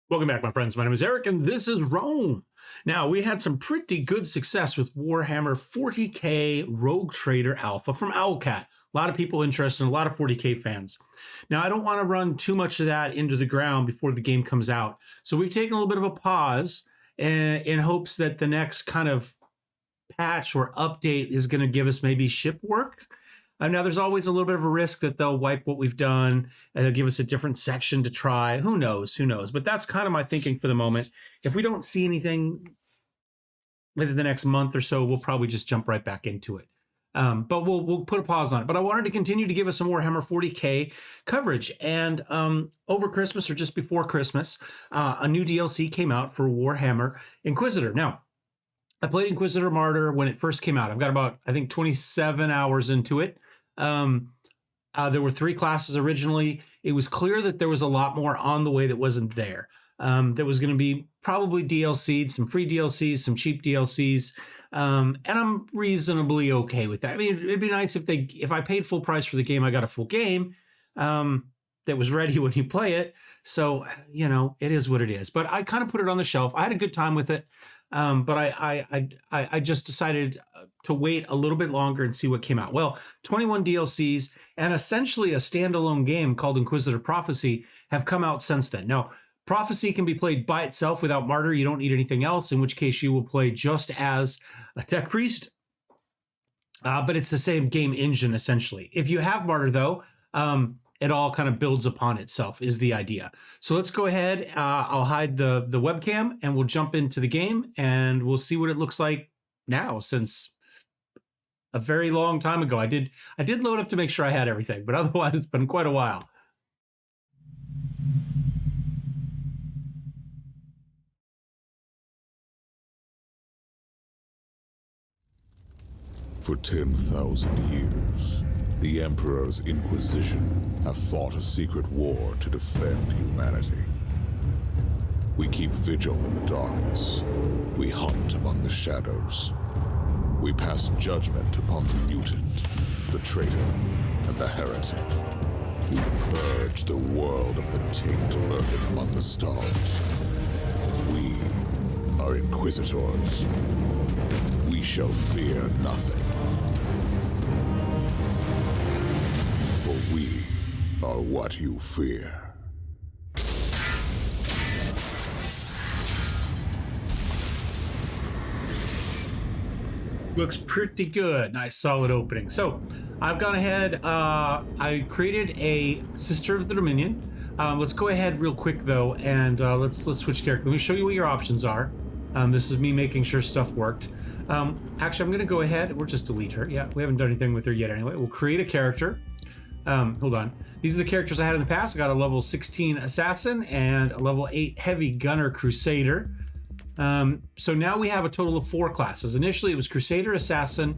Welcome back, my friends. My name is Eric, and this is Rome. Now, we had some pretty good success with Warhammer 40k Rogue Trader Alpha from Owlcat. A lot of people interested, and a lot of 40k fans. Now, I don't want to run too much of that into the ground before the game comes out. So we've taken a little bit of a pause in hopes that the next kind of patch or update is going to give us maybe ship work. Now, there's always a little bit of a risk that they'll wipe what we've done and they'll give us a different section to try. Who knows? Who knows? But that's kind of my thinking for the moment. If we don't see anything within the next month or so, we'll probably just jump right back into it. But we'll put a pause on it. But I wanted to continue to give us some Warhammer 40k coverage. And over Christmas or just before Christmas, a new DLC came out for Warhammer Inquisitor. Now, I played Inquisitor Martyr when it first came out. I've got about, I think, 27 hours into it. There were 3 classes originally. It was clear that there was a lot more on the way that wasn't there. There was going to be probably DLC'd, some free DLCs, some cheap DLCs. And I'm reasonably okay with that. I mean, it'd be nice if I paid full price for the game, I got a full game that was ready when you play it. So, you know, it is what it is. But I kind of put it on the shelf. I had a good time with it. But I just decided to wait a little bit longer and see what came out. Well, 21 DLCs and essentially a standalone game called Inquisitor Prophecy have come out since then. Now, Prophecy can be played by itself without Martyr. You don't need anything else, in which case you will play just as a tech priest. But it's the same game engine, essentially. If you have Martyr, though, it all kind of builds upon itself is the idea. So let's go ahead. I'll hide the webcam and we'll jump into the game and we'll see what it looks like now, since a very long time ago. I did load up to make sure I had everything, but otherwise it's been quite a while. For 10,000 years, the Emperor's Inquisition have fought a secret war to defend humanity. We keep vigil in the darkness. We hunt among the shadows. We pass judgment upon the mutant, the traitor, and the heretic. We purge the world of the taint lurking among the stars. We are Inquisitors. We shall fear nothing. For we are what you fear. Looks pretty good. Nice solid opening. So I've gone ahead. I created a Sister of the Dominion. Let's go ahead real quick though, and let's switch character. Let me show you what your options are. This is me making sure stuff worked. Actually, I'm going to go ahead. We'll just delete her. Yeah, we haven't done anything with her yet anyway. We'll create a character. Hold on. These are the characters I had in the past. I got a level 16 Assassin and a level 8 Heavy Gunner Crusader. So now we have a total of 4 classes. Initially, it was Crusader, Assassin.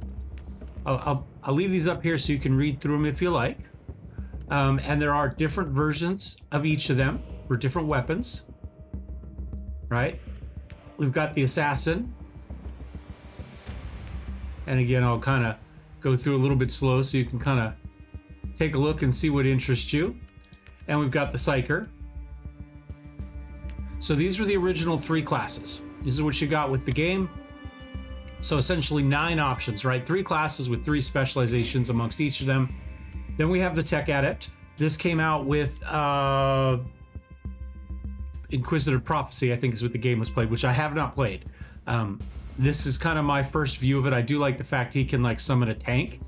I'll leave these up here so you can read through them if you like. And there are different versions of each of them for different weapons. Right? We've got the Assassin. And again, I'll kind of go through a little bit slow so you can kind of take a look and see what interests you. And we've got the Psyker. So these were the original 3 classes. These are what you got with the game. So essentially 9 options, right? 3 classes with 3 specializations amongst each of them. Then we have the Tech Adept. This came out with Inquisitor Prophecy, I think is what the game was played, which I have not played. This is kind of my first view of it. I do like the fact he can like summon a tank,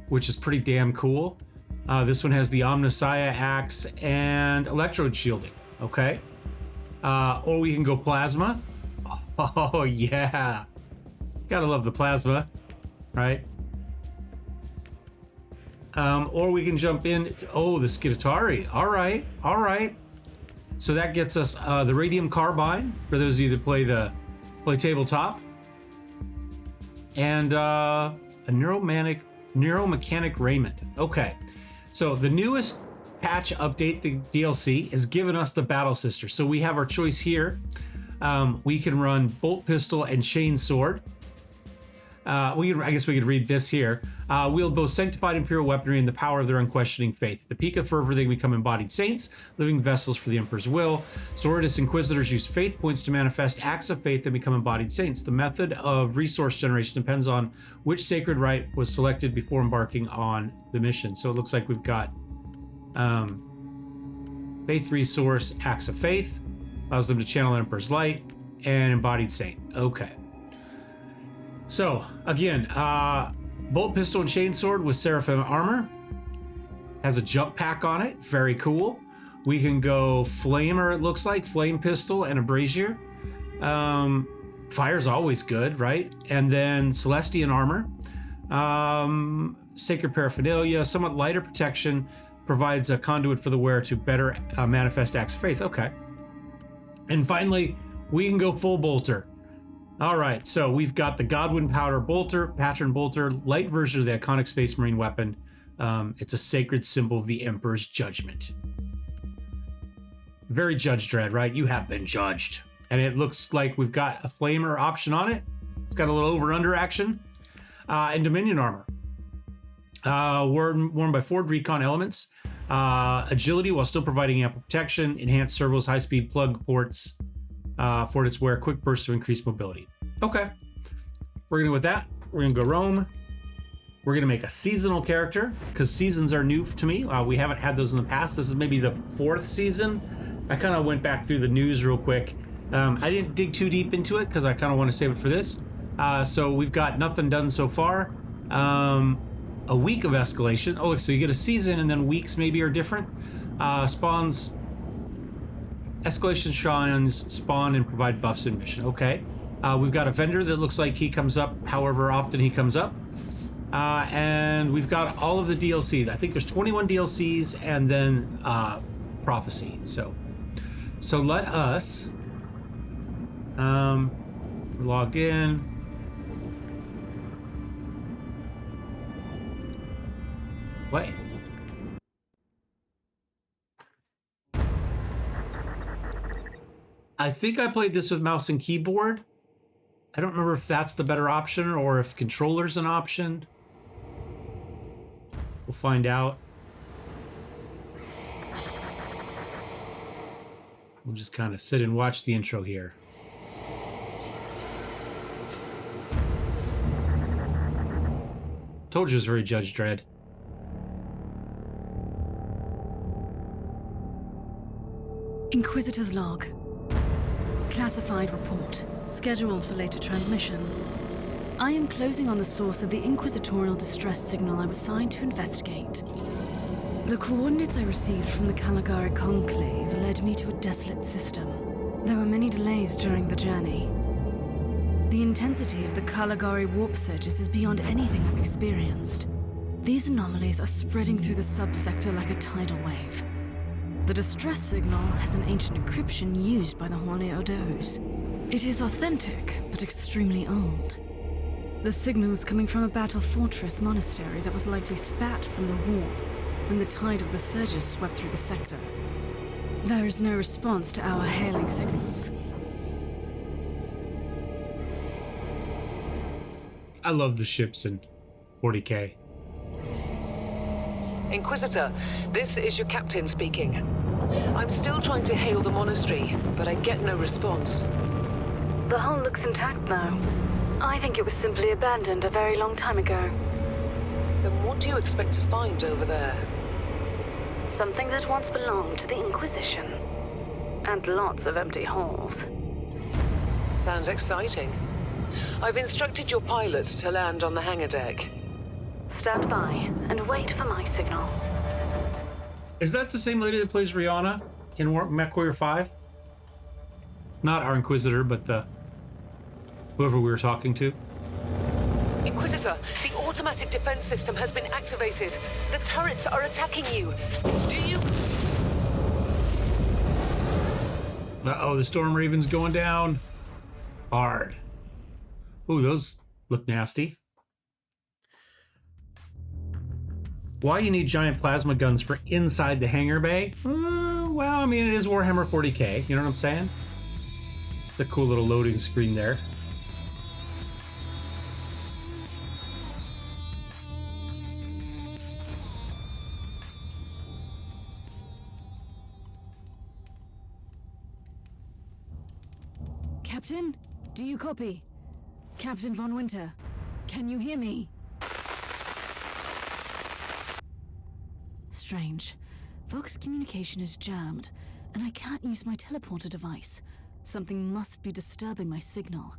which is pretty damn cool. This one has the Omnissiah Axe and Electrode Shielding. Okay. Or we can go Plasma. Oh, yeah. Gotta love the Plasma, right? Or we can jump in. The Skitari. All right. All right. So that gets us the Radium Carbine, for those of you that play tabletop. And a Neuromechanic Raiment. Okay. So the newest patch update, the DLC, has given us the Battle Sister. So we have our choice here. We can run Bolt Pistol and Chain Sword. I guess we could read this here. Wield both sanctified imperial weaponry and the power of their unquestioning faith. At the peak of fervor, they become embodied saints, living vessels for the Emperor's will. Sororitas Inquisitors use faith points to manifest acts of faith and become embodied saints. The method of resource generation depends on which sacred rite was selected before embarking on the mission. So it looks like we've got faith resource, acts of faith, allows them to channel Emperor's light, and embodied saint. Okay. So again, bolt pistol and chainsword with Seraphim armor. Has a jump pack on it. Very cool. We can go flamer, it looks like. Flame pistol and a brazier. Fire's always good, right? And then Celestian armor. Sacred paraphernalia. Somewhat lighter protection. Provides a conduit for the wearer to better manifest acts of faith. Okay. And finally, we can go full bolter. All right, so we've got the Godwin Powder Bolter, Patron Bolter, light version of the iconic Space Marine weapon. It's a sacred symbol of the Emperor's judgment. Very Judge Dredd, right? You have been judged. And it looks like we've got a flamer option on it. It's got a little over-under action. And Dominion armor. Worn by Ford Recon elements. Agility while still providing ample protection. Enhanced servos, high-speed plug ports. For its wear, quick bursts of increased mobility. Okay, we're gonna go with that. We're gonna go Rome. We're gonna make a seasonal character because seasons are new to me. We haven't had those in the past. This is maybe the 4th season. I kind of went back through the news real quick. I didn't dig too deep into it because I kind of want to save it for this. So we've got nothing done so far. A week of escalation. Oh, look, so you get a season and then weeks maybe are different. Spawns. Escalation shrines spawn and provide buffs in mission. Okay. We've got a vendor that looks like he comes up however often he comes up. And we've got all of the DLC. I think there's 21 DLCs and then prophecy. So let us we're logged in. Play. I think I played this with mouse and keyboard. I don't remember if that's the better option or if controller's an option. We'll find out. We'll just kind of sit and watch the intro here. Told you it was very Judge Dredd. Inquisitor's log. Classified report, scheduled for later transmission. I am closing on the source of the inquisitorial distress signal I was assigned to investigate. The coordinates I received from the Caligari Conclave led me to a desolate system. There were many delays during the journey. The intensity of the Caligari warp surges is beyond anything I've experienced. These anomalies are spreading through the subsector like a tidal wave. The distress signal has an ancient encryption used by the Holy Odos. It is authentic, but extremely old. The signal is coming from a battle fortress monastery that was likely spat from the warp when the tide of the surges swept through the sector. There is no response to our hailing signals. I love the ships in 40K. Inquisitor, this is your captain speaking. I'm still trying to hail the monastery, but I get no response. The hull looks intact now. I think it was simply abandoned a very long time ago. Then what do you expect to find over there? Something that once belonged to the Inquisition. And lots of empty halls. Sounds exciting. I've instructed your pilot to land on the hangar deck. Stand by and wait for my signal. Is that the same lady that plays Rihanna in MechWarrior 5? Not our Inquisitor, but the whoever we were talking to. Inquisitor, the automatic defense system has been activated. The turrets are attacking you. Do you... Uh-oh, the Storm Raven's going down. Hard. Ooh, those look nasty. Why you need giant plasma guns for inside the hangar bay? Well, I mean, it is Warhammer 40K. You know what I'm saying? It's a cool little loading screen there. Captain, do you copy? Captain Von Winter, can you hear me? Strange. Vox communication is jammed, and I can't use my teleporter device. Something must be disturbing my signal.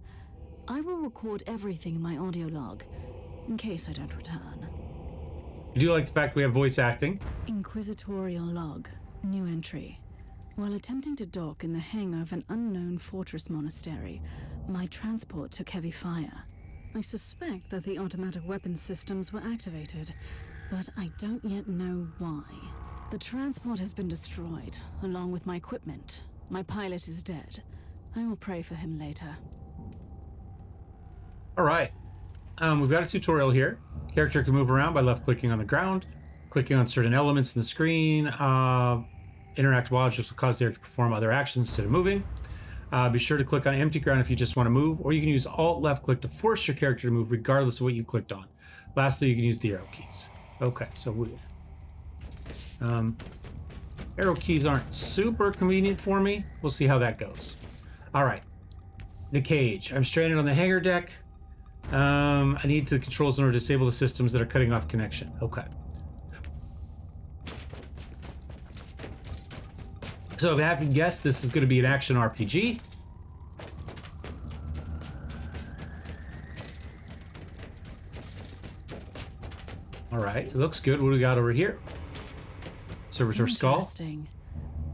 I will record everything in my audio log, in case I don't return. I do like the fact we have voice acting. Inquisitorial log. New entry. While attempting to dock in the hangar of an unknown fortress monastery, my transport took heavy fire. I suspect that the automatic weapon systems were activated, but I don't yet know why. The transport has been destroyed, along with my equipment. My pilot is dead. I will pray for him later. All right. We've got a tutorial here. Character can move around by left-clicking on the ground, clicking on certain elements in the screen. Interactive objects will cause the character to perform other actions instead of moving. Be sure to click on empty ground if you just want to move, or you can use Alt left-click to force your character to move regardless of what you clicked on. Lastly, you can use the arrow keys. Okay, so arrow keys aren't super convenient for me. We'll see how that goes. All right. The cage. I'm stranded on the hangar deck. I need the controls in order to disable the systems that are cutting off connection. Okay. So if I have to guess, this is going to be an action RPG. All right, it looks good. What do we got over here? Servitor skull. Interesting.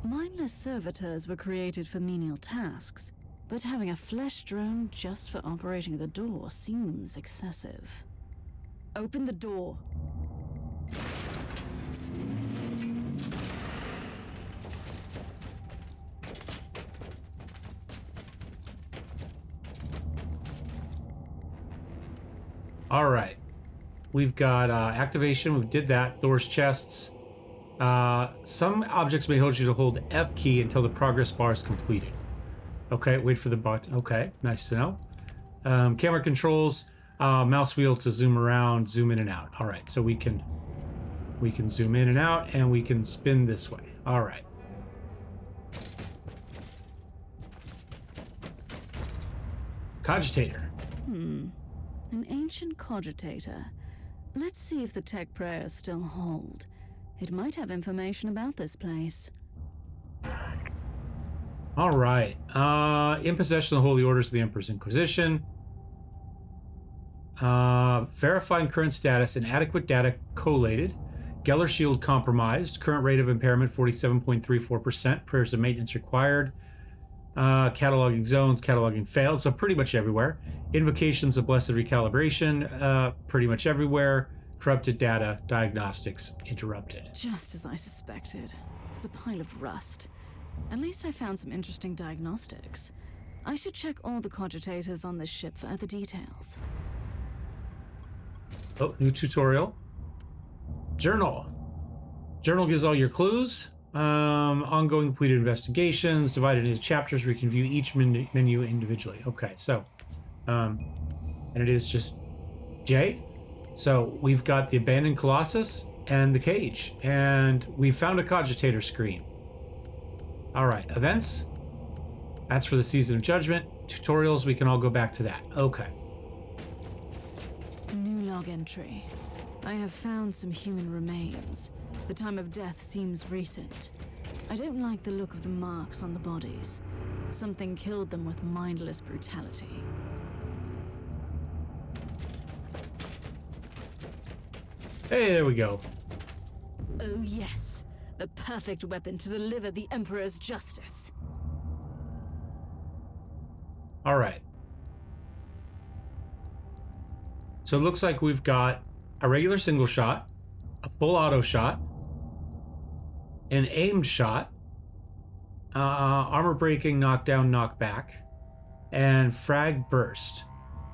Mindless servitors were created for menial tasks, but having a flesh drone just for operating the door seems excessive. Open the door. All right. We've got activation. We did that. Doors, chests. Some objects may hold you to hold F key until the progress bar is completed. Okay, wait for the button. Okay, nice to know. Camera controls, mouse wheel to zoom around, zoom in and out. All right, so we can zoom in and out, and we can spin this way. All right. Cogitator. An ancient cogitator. Let's see if the tech prayers still hold. It might have information about this place. All right. In possession of the Holy Orders of the Emperor's Inquisition. Verifying current status. Inadequate data collated. Geller shield compromised. Current rate of impairment 47.34%. Prayers of maintenance required. Cataloging zones. Cataloging failed. So pretty much everywhere. Invocations of blessed recalibration. Pretty much everywhere. Corrupted data. Diagnostics interrupted. Just as I suspected. It's a pile of rust. At least I found some interesting diagnostics. I should check all the cogitators on this ship for other details. Oh, new tutorial. Journal. Journal gives all your clues. Ongoing completed investigations, divided into chapters where you can view each menu individually. Okay, so, and it is just J. So we've got the abandoned Colossus and the cage, and we found a cogitator screen. All right, events. That's for the Season of Judgment. Tutorials, we can all go back to that. Okay. New log entry. I have found some human remains. The time of death seems recent. I don't like the look of the marks on the bodies. Something killed them with mindless brutality. Hey, there we go. Oh yes, the perfect weapon to deliver the Emperor's justice. All right. So it looks like we've got a regular single shot, a full auto shot, an aimed shot, armor breaking, knockdown, knockback, and frag burst.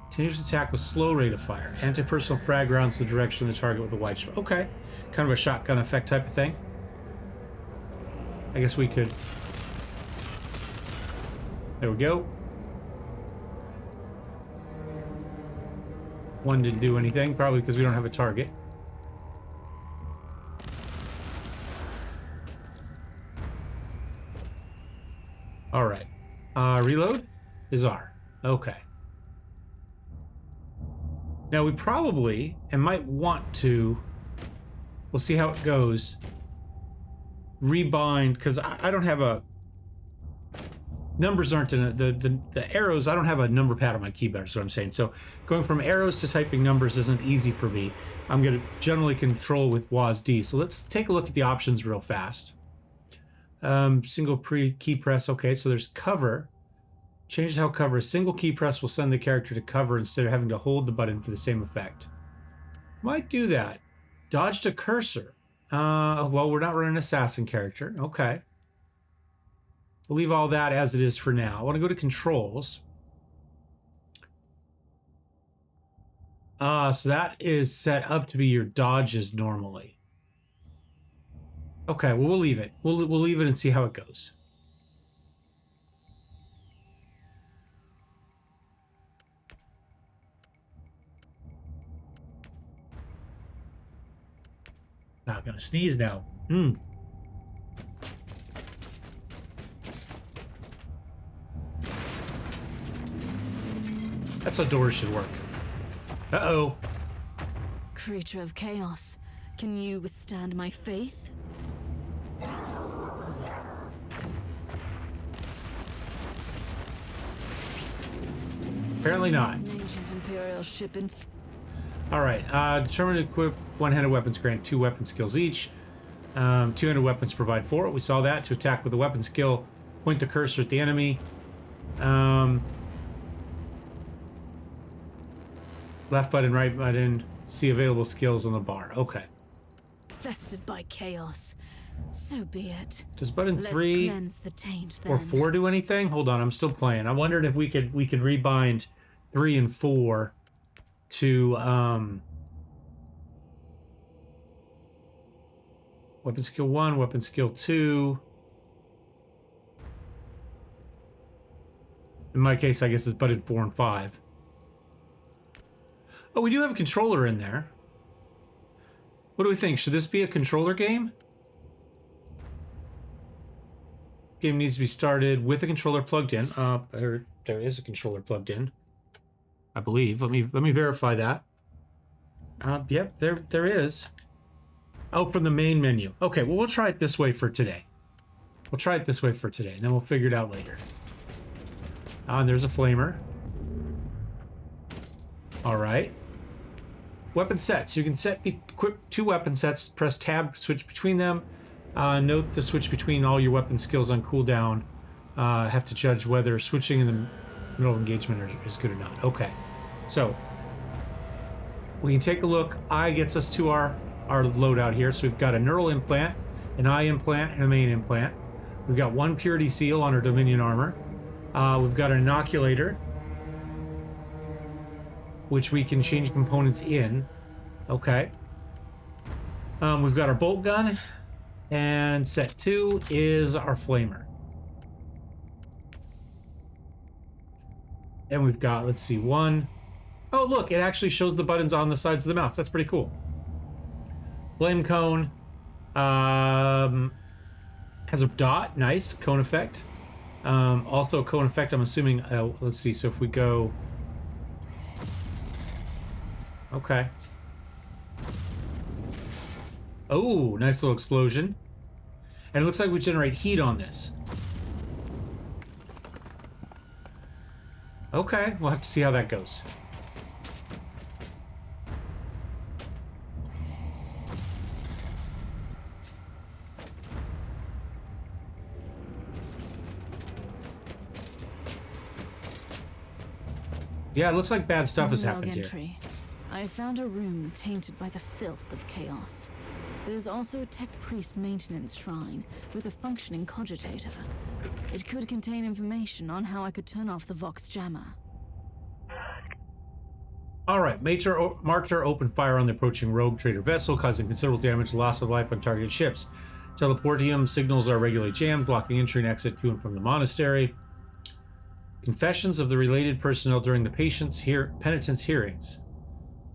Continuous attack with slow rate of fire. Anti-personal frag rounds the direction of the target with a wide shot. Okay. Kind of a shotgun effect type of thing. I guess we could... There we go. One didn't do anything, probably because we don't have a target. All right. Reload. is R. Okay. Now we probably, and might want to, we'll see how it goes, rebind, because I don't have a, numbers aren't in the arrows, I don't have a number pad on my keyboard, is what I'm saying. So going from arrows to typing numbers isn't easy for me. I'm going to generally control with WASD. So let's take a look at the options real fast. Single key press. Okay, so there's cover. Change how cover. A single key press will send the character to cover instead of having to hold the button for the same effect. Might do that. Dodge to cursor. Well, we're not running an assassin character. Okay. We'll leave all that as it is for now. I want to go to controls. So that is set up to be your dodges normally. Okay, well, we'll leave it. We'll leave it and see how it goes. I'm gonna sneeze now. That's how doors should work. Uh-oh. Creature of chaos, can you withstand my faith? Apparently not. An ancient Imperial ship in... All right. Determine to equip one-handed weapons grant 2 weapon skills each. Two-handed weapons provide 4. We saw that. To attack with a weapon skill, point the cursor at the enemy. Left button, right button. See available skills on the bar. Okay. Infested by chaos. So be it. Does button Let's 3 cleanse the taint, then. or 4 do anything? Hold on, I'm still playing. I wondered if we could rebind 3 and 4 to weapon skill 1, weapon skill 2. In my case, I guess it's button 4 and 5. Oh, we do have a controller in there. What do we think? Should this be a controller game? Game needs to be started with a controller plugged in. There is a controller plugged in, I believe. Let me verify that. Yep, there is. Oh, from the main menu. Okay, well, we'll try it this way for today. We'll try it this way for today, and then we'll figure it out later. And there's a flamer. All right. Weapon sets. You can equip 2 weapon sets. Press tab to switch between them. Note the switch between all your weapon skills on cooldown. Have to judge whether switching in the middle of engagement is good or not. Okay. So we can take a look. Eye gets us to our loadout here. So we've got a neural implant, an eye implant, and a main implant. We've got 1 purity seal on our Dominion armor. We've got an inoculator, which we can change components in. Okay. We've got our bolt gun, and set 2 is our flamer. And we've got, let's see, 1. Oh, look, it actually shows the buttons on the sides of the mouse. That's pretty cool. Flame cone. Has a dot. Nice. Cone effect. Also cone effect, I'm assuming, let's see, so if we go... Okay. Oh, nice little explosion. And it looks like we generate heat on this. Okay, we'll have to see how that goes. Yeah, it looks like bad stuff has happened here. I found a room tainted by the filth of chaos. There's also a tech priest maintenance shrine with a functioning cogitator. It could contain information on how I could turn off the Vox jammer. Alright, Martyr opened fire on the approaching rogue trader vessel, causing considerable damage and loss of life on targeted ships. Teleportium signals are regularly jammed, blocking entry and exit to and from the monastery. Confessions of the related personnel during the penitent's hearings.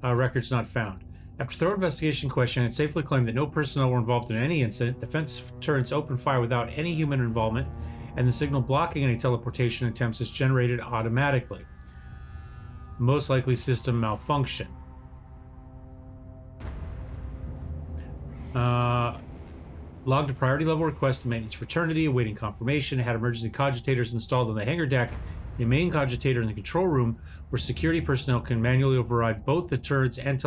Records not found. After thorough investigation question, it safely claimed that no personnel were involved in any incident. Defense turrets opened fire without any human involvement, and the signal blocking any teleportation attempts is generated automatically. Most likely system malfunction. Logged a priority level request to maintenance fraternity, awaiting confirmation. Had emergency cogitators installed on the hangar deck, the main cogitator in the control room, where security personnel can manually override both the turrets and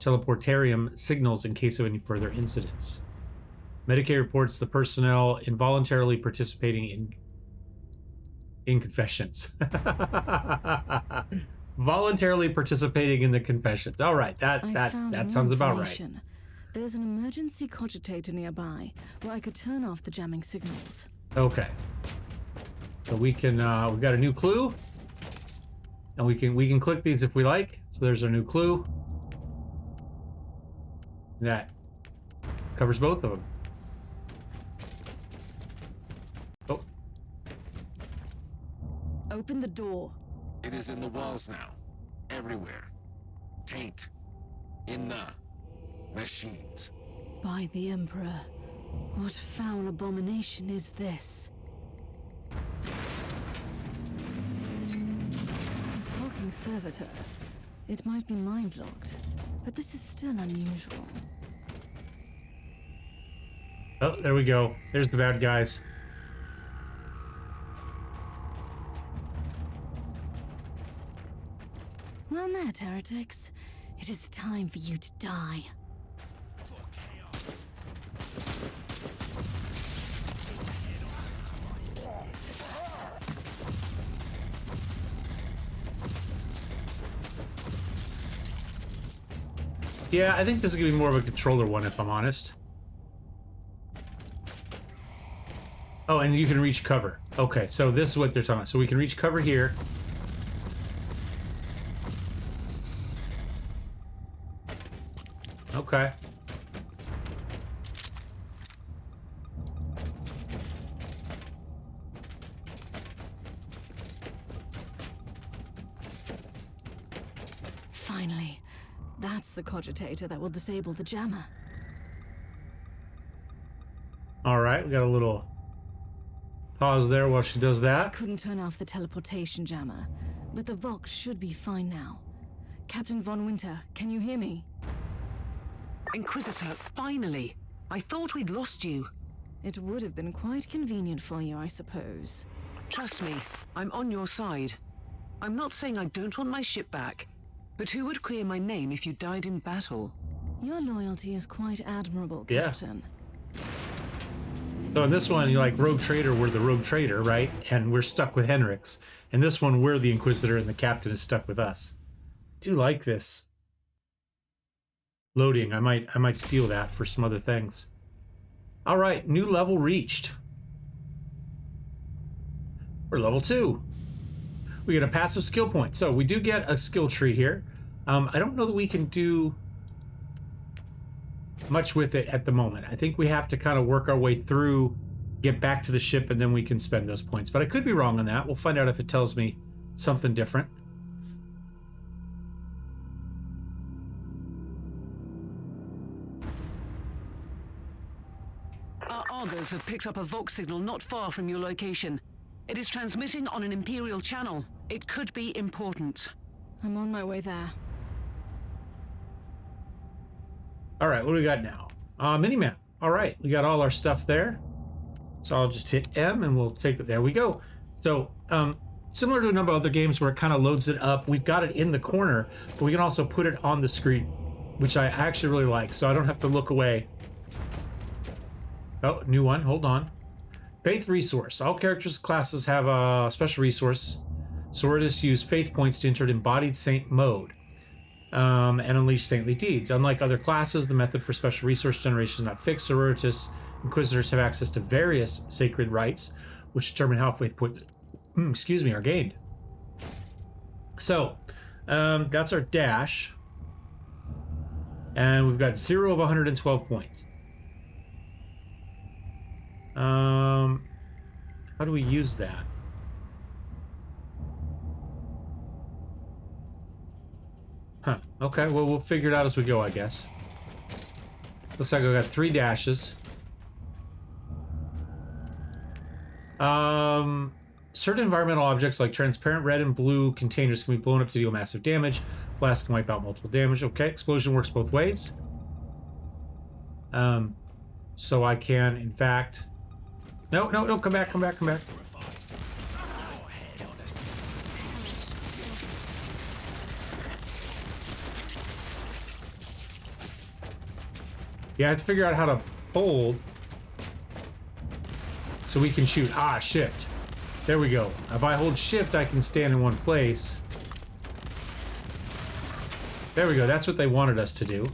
teleportarium signals in case of any further incidents. Medicaid reports the personnel involuntarily participating in confessions. Voluntarily participating in the confessions. All right, that sounds about right. There's an emergency cogitator nearby where I could turn off the jamming signals. Okay. So we can we got a new clue. And we can click these if we like. So there's our new clue. That covers both of them. Oh. Open the door. It is in the walls now. Everywhere. Taint. In the machines. By the Emperor. What foul abomination is this? A talking servitor. It might be mind-locked, but this is still unusual. Oh, there we go. There's the bad guys. Well met, heretics. It is time for you to die. Yeah, I think this is going to be more of a controller one, if I'm honest. Oh, and you can reach cover. Okay, so this is what they're talking about. So we can reach cover here. Okay. Finally. That's the cogitator that will disable the jammer. All right, we got a little pause there while she does I that. couldn't turn off the teleportation jammer, but the Vox should be fine now. Captain Von Winter, can you hear me? Inquisitor, finally! I thought we'd lost you. It would have been quite convenient for you, I suppose. Trust me, I'm on your side. I'm not saying I don't want my ship back, but who would clear my name if you died in battle? Your loyalty is quite admirable, Yeah. Captain. So in this one, you're like Rogue Trader, we're the Rogue Trader, right? And we're stuck with Henrix. In this one, we're the Inquisitor and the Captain is stuck with us. Do like this. Loading, I might steal that for some other things. All right, new level reached. We're level 2. We get a passive skill point. So we do get a skill tree here. I don't know that we can do much with it at the moment. I think we have to kind of work our way through, get back to the ship, and then we can spend those points. But I could be wrong on that. We'll find out if it tells me something different. Our Argos have picked up a Vox signal not far from your location. It is transmitting on an Imperial channel. It could be important. I'm on my way there. All right, what do we got now? Minimap. All right, we got all our stuff there. So I'll just hit M and we'll take it. There we go. So similar to a number of other games where it kind of loads it up, we've got it in the corner, but we can also put it on the screen, which I actually really like, so I don't have to look away. Oh, new one. Hold on. Faith resource. All characters classes have a special resource. Sororitas use faith points to enter embodied saint mode and unleash saintly deeds. Unlike other classes, the method for special resource generation is not fixed. Sororitas Inquisitors have access to various sacred rites, which determine how faith points are gained. So that's our dash. And we've got 0 of 112 points. How do we use that? Huh. Okay, well, we'll figure it out as we go, I guess. Looks like I got 3 dashes. Certain environmental objects like transparent red and blue containers can be blown up to deal massive damage. Blast can wipe out multiple damage. Okay, explosion works both ways. So I can, in fact... No, come back. Yeah, I have to figure out how to hold so we can shoot. Ah, shift. There we go. If I hold shift, I can stand in one place. There we go. That's what they wanted us to do.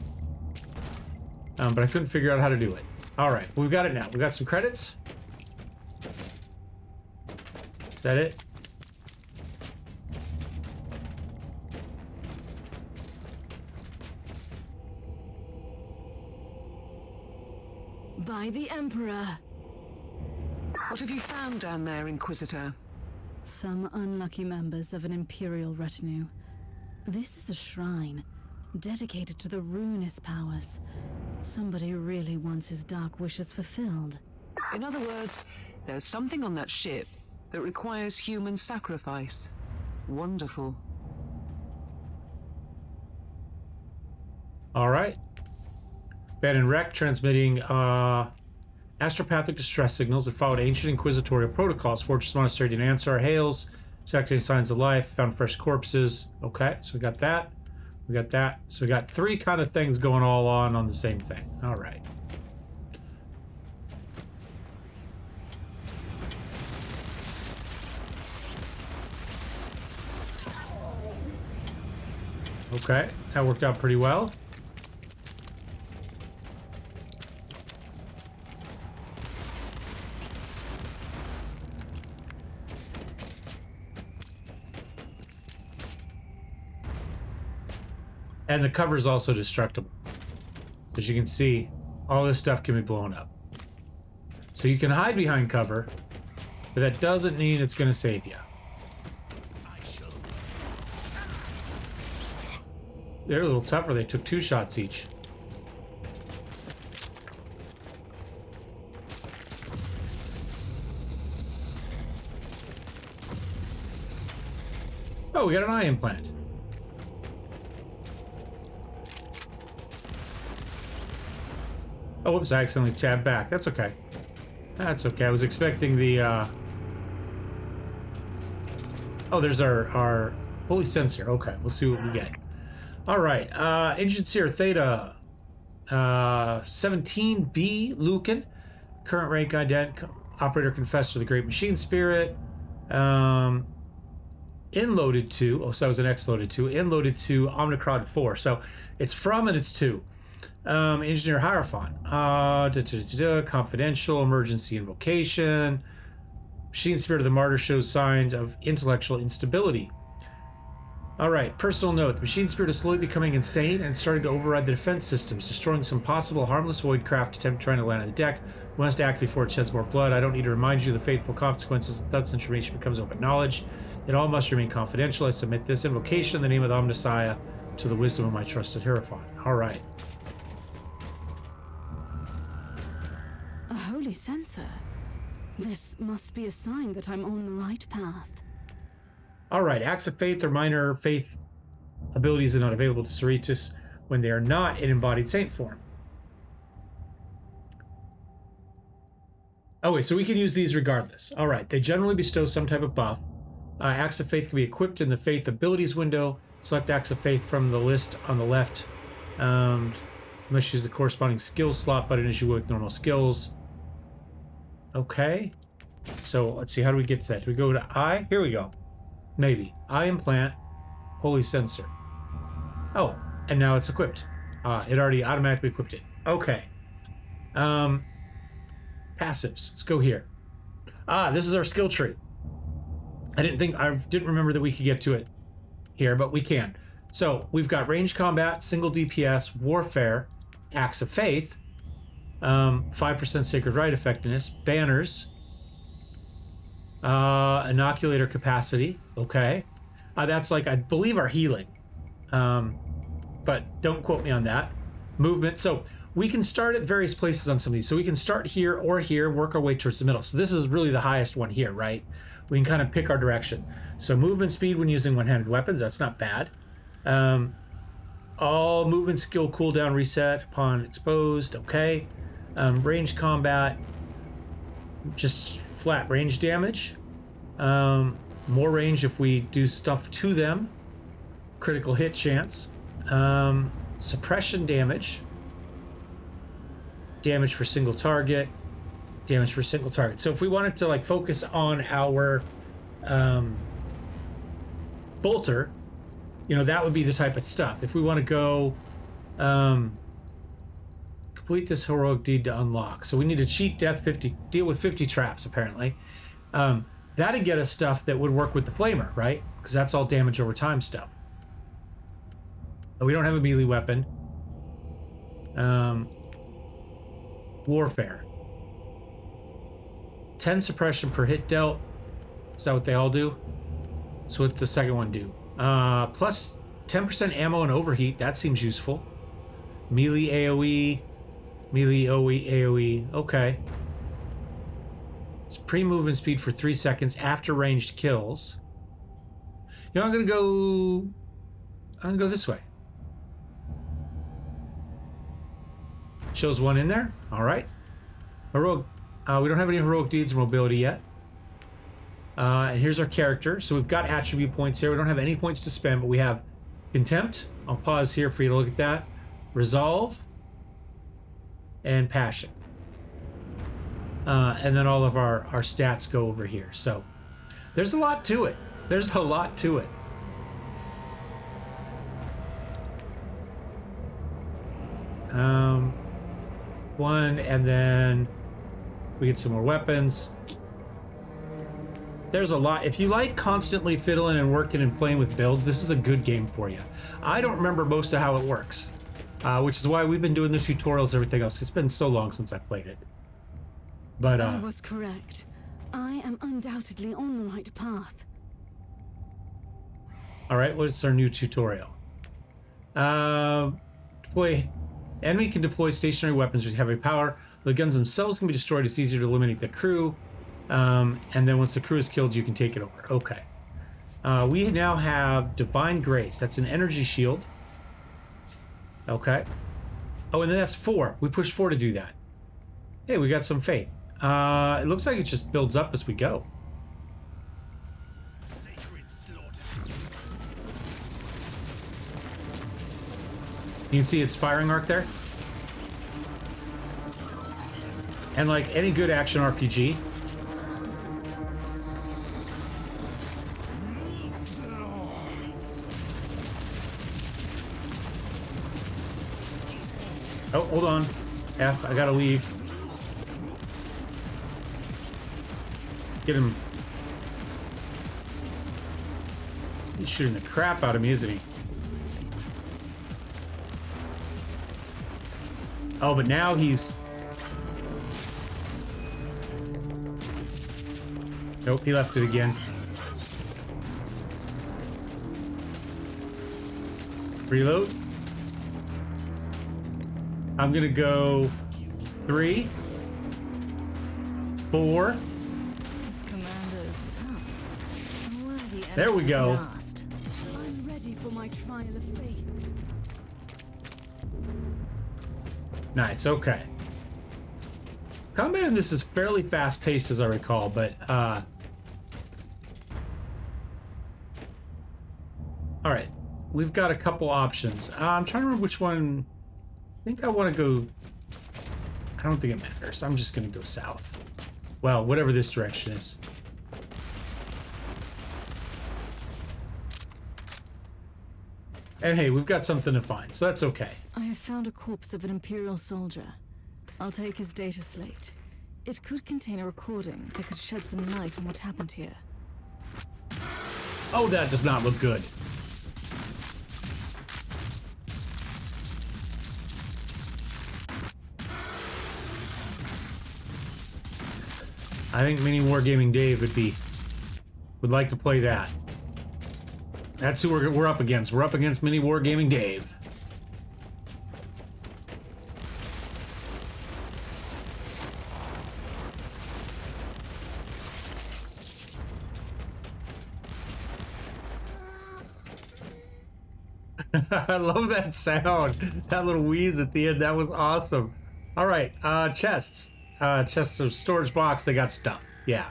But I couldn't figure out how to do it. All right, we've got it now. We got some credits. Is that it? By the Emperor. What have you found down there, Inquisitor? Some unlucky members of an Imperial retinue. This is a shrine dedicated to the ruinous powers. Somebody really wants his dark wishes fulfilled. In other words, there's something on that ship that requires human sacrifice. Wonderful. All right. Bad and wreck transmitting astropathic distress signals that followed ancient inquisitorial protocols. Fortress Monastery didn't answer our hails. Detecting signs of life. Found fresh corpses. Okay, so we got that. We got that. So we got three kind of things going all on the same thing. All right. Okay, that worked out pretty well. And the cover is also destructible. So as you can see, all this stuff can be blown up. So you can hide behind cover, but that doesn't mean it's going to save you. They're a little tougher. They took 2 shots each. Oh, we got an eye implant. Oh, whoops, I accidentally tabbed back. That's okay. That's okay. I was expecting the, Oh, there's our holy sensor. Okay, we'll see what we get. All right, Inquisitor Theta 17B Lucan, current rank ident, operator confessor of the Great Machine Spirit, inloaded to, oh, so that was an X-loaded to, inloaded to Omnicron 4. So it's from and it's to. Engineer Hierophant, confidential, emergency invocation. Machine Spirit of the Martyr shows signs of intellectual instability. All right, personal note. The Machine Spirit is slowly becoming insane and starting to override the defense systems, destroying some possible harmless void craft trying to land on the deck. We must act before it sheds more blood. I don't need to remind you of the faithful consequences if such information becomes open knowledge. It all must remain confidential. I submit this invocation in the name of the Omnissiah to the wisdom of my trusted Hierophant. All right. A holy sensor. This must be a sign that I'm on the right path. All right, acts of faith or minor faith abilities are not available to Sororitas when they are not in embodied saint form. Okay, so we can use these regardless. All right, they generally bestow some type of buff. Acts of faith can be equipped in the faith abilities window. Select acts of faith from the list on the left. You must use the corresponding skill slot button as you would with normal skills. Okay, so let's see, how do we get to that? Do we go to I? Here we go. Maybe. Eye implant, holy sensor. Oh, and now it's equipped. It already automatically equipped it. Okay. Passives. Let's go here. This is our skill tree. I didn't remember that we could get to it here, but we can. So we've got ranged combat, single DPS, warfare, acts of faith, 5% sacred right effectiveness, banners, inoculator capacity. Okay, that's like, I believe, our healing, but don't quote me on that. Movement. So we can start at various places on some of these. So we can start here or here, work our way towards the middle. So this is really the highest one here, right? We can kind of pick our direction. So movement speed when using one-handed weapons, that's not bad. All movement skill cooldown reset upon exposed, okay. Range combat, just flat range damage. More range if we do stuff to them. Critical hit chance. Suppression damage. Damage for single target. Damage for single target. So if we wanted to like focus on our bolter, you know, that would be the type of stuff. If we want to go complete this heroic deed to unlock. So we need to cheat death 50, deal with 50 traps apparently. That'd get us stuff that would work with the flamer, right? Because that's all damage over time stuff. But we don't have a melee weapon. Warfare. 10 suppression per hit dealt. Is that what they all do? So what's the second one do? Plus 10% ammo and overheat. That seems useful. Melee AoE. Melee AoE. Okay. It's pre-movement speed for 3 seconds after ranged kills. You know, I'm gonna go this way. Shows one in there. All right. Heroic. We don't have any heroic deeds or mobility yet. And here's our character. So we've got attribute points here. We don't have any points to spend, but we have contempt. I'll pause here for you to look at that. Resolve. And passion. And then all of our stats go over here. So there's a lot to it. There's a lot to it. One, and then we get some more weapons. There's a lot. If you like constantly fiddling and working and playing with builds, this is a good game for you. I don't remember most of how it works, which is why we've been doing the tutorials and everything else. It's been so long since I played it. But I was correct. I am undoubtedly on the right path. All right, what's our new tutorial? Deploy. Enemy can deploy stationary weapons with heavy power. The guns themselves can be destroyed. It's easier to eliminate the crew. And then once the crew is killed, you can take it over. Okay. We now have Divine Grace. That's an energy shield. Okay. Oh, and then that's 4. We pushed 4 to do that. Hey, we got some faith. It looks like it just builds up as we go. You can see its firing arc there. And like any good action RPG, oh, hold on. F, I gotta leave. Get him. He's shooting the crap out of me, isn't he? Oh, but now he's... Nope, he left it again. Reload. I'm gonna go 3, 4. This commander is tough. Worthy There we go. last. I'm ready for my trial of faith. Nice, okay. Combat in this is fairly fast-paced, as I recall, but, Alright, we've got a couple options. I'm trying to remember which one... I think I want to go... I don't think it matters. I'm just going to go south. Well, whatever this direction is. And hey, we've got something to find, so that's okay. I have found a corpse of an Imperial soldier. I'll take his data slate. It could contain a recording that could shed some light on what happened here. Oh, that does not look good. I think Mini Wargaming Dave would like to play that. That's who we're up against. We're up against Mini Wargaming Dave. I love that sound. That little wheeze at the end. That was awesome. All right, chests. Chests of storage box. They got stuff. Yeah.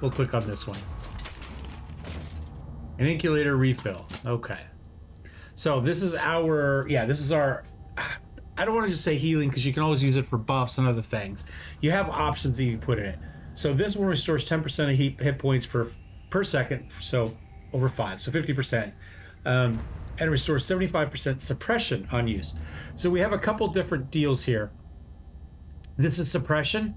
We'll click on this one. An incubator refill. Okay. So this is our, this is our, I don't want to just say healing because you can always use it for buffs and other things. You have options that you can put in it. So this one restores 10% of hit points per second, so over 5, so 50%. And restores 75% suppression on use. So we have a couple different deals here. This is suppression.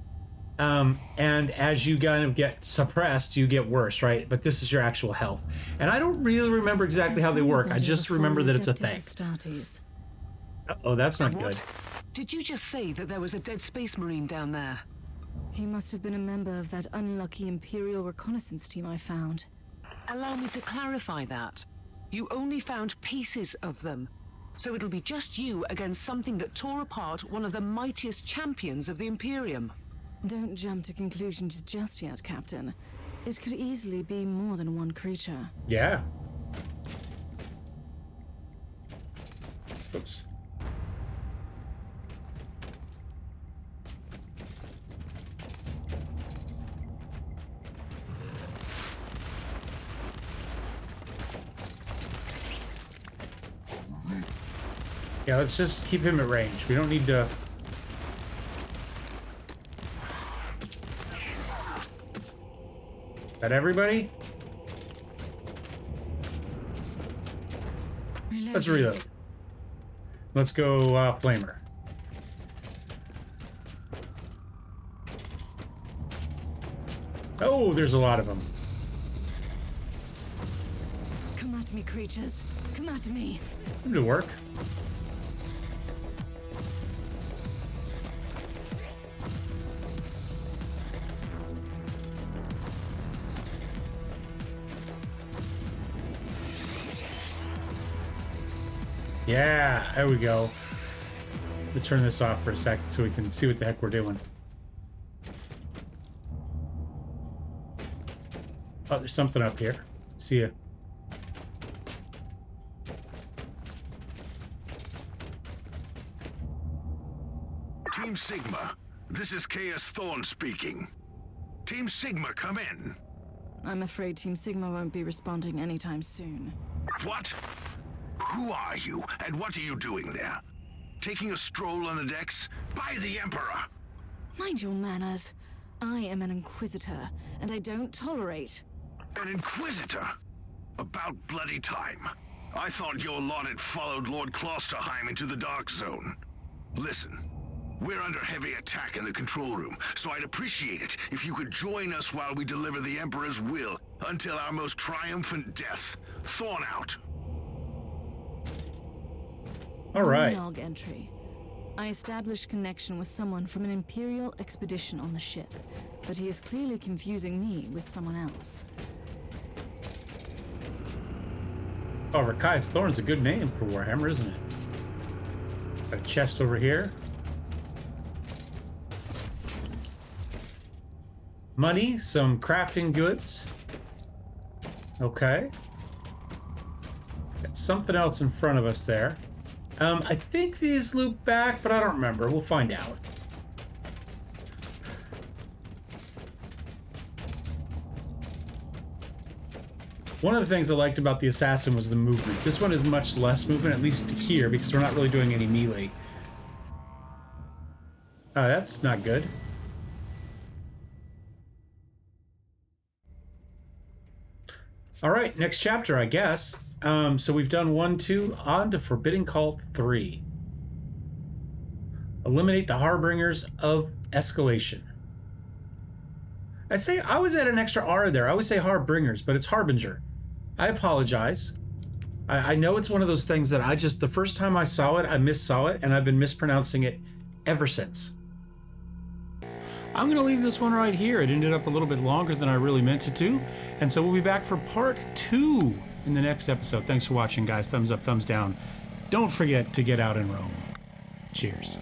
And as you kind of get suppressed, you get worse, right? But this is your actual health. And I don't really remember exactly how they work. I just remember that it's a thing. Oh, that's not good. Did you just say that there was a dead space marine down there? He must have been a member of that unlucky Imperial reconnaissance team I found. Allow me to clarify that. You only found pieces of them. So it'll be just you against something that tore apart one of the mightiest champions of the Imperium. Don't jump to conclusions just yet, Captain. It could easily be more than one creature. Yeah. Oops. Yeah, let's just keep him at range. We don't need to... That everybody? Let's reload. Let's go Flamer. Oh, there's a lot of them. Come at me, creatures. Come at me. It'll work. Yeah, there we go. We'll turn this off for a second so we can see what the heck we're doing. Oh, there's something up here. See ya. Team Sigma, this is Chaos Thorn speaking. Team Sigma, come in. I'm afraid Team Sigma won't be responding anytime soon. What? Who are you, and what are you doing there? Taking a stroll on the decks? By the Emperor! Mind your manners. I am an Inquisitor, and I don't tolerate... An Inquisitor? About bloody time. I thought your lot had followed Lord Klosterheim into the Dark Zone. Listen, we're under heavy attack in the control room, so I'd appreciate it if you could join us while we deliver the Emperor's will until our most triumphant death. Thorn out. All right. Log entry. I established connection with someone from an Imperial expedition on the ship, but he is clearly confusing me with someone else. Oh, Rakai's Thorn's a good name for Warhammer, isn't it? Got a chest over here. Money, some crafting goods. Okay. Got something else in front of us there. I think these loop back, but I don't remember. We'll find out. One of the things I liked about the Assassin was the movement. This one is much less movement, at least here, because we're not really doing any melee. That's not good. All right, next chapter, I guess. So we've done 1, 2, on to Forbidden Cult 3. Eliminate the Harbingers of Escalation. I always add an extra R there. I always say Harbingers, but it's Harbinger. I apologize. I know it's one of those things that the first time I saw it, I missaw it, and I've been mispronouncing it ever since. I'm going to leave this one right here. It ended up a little bit longer than I really meant it to. And so we'll be back for part 2 in the next episode. Thanks for watching, guys. Thumbs up, thumbs down. Don't forget to get out and roam. Cheers.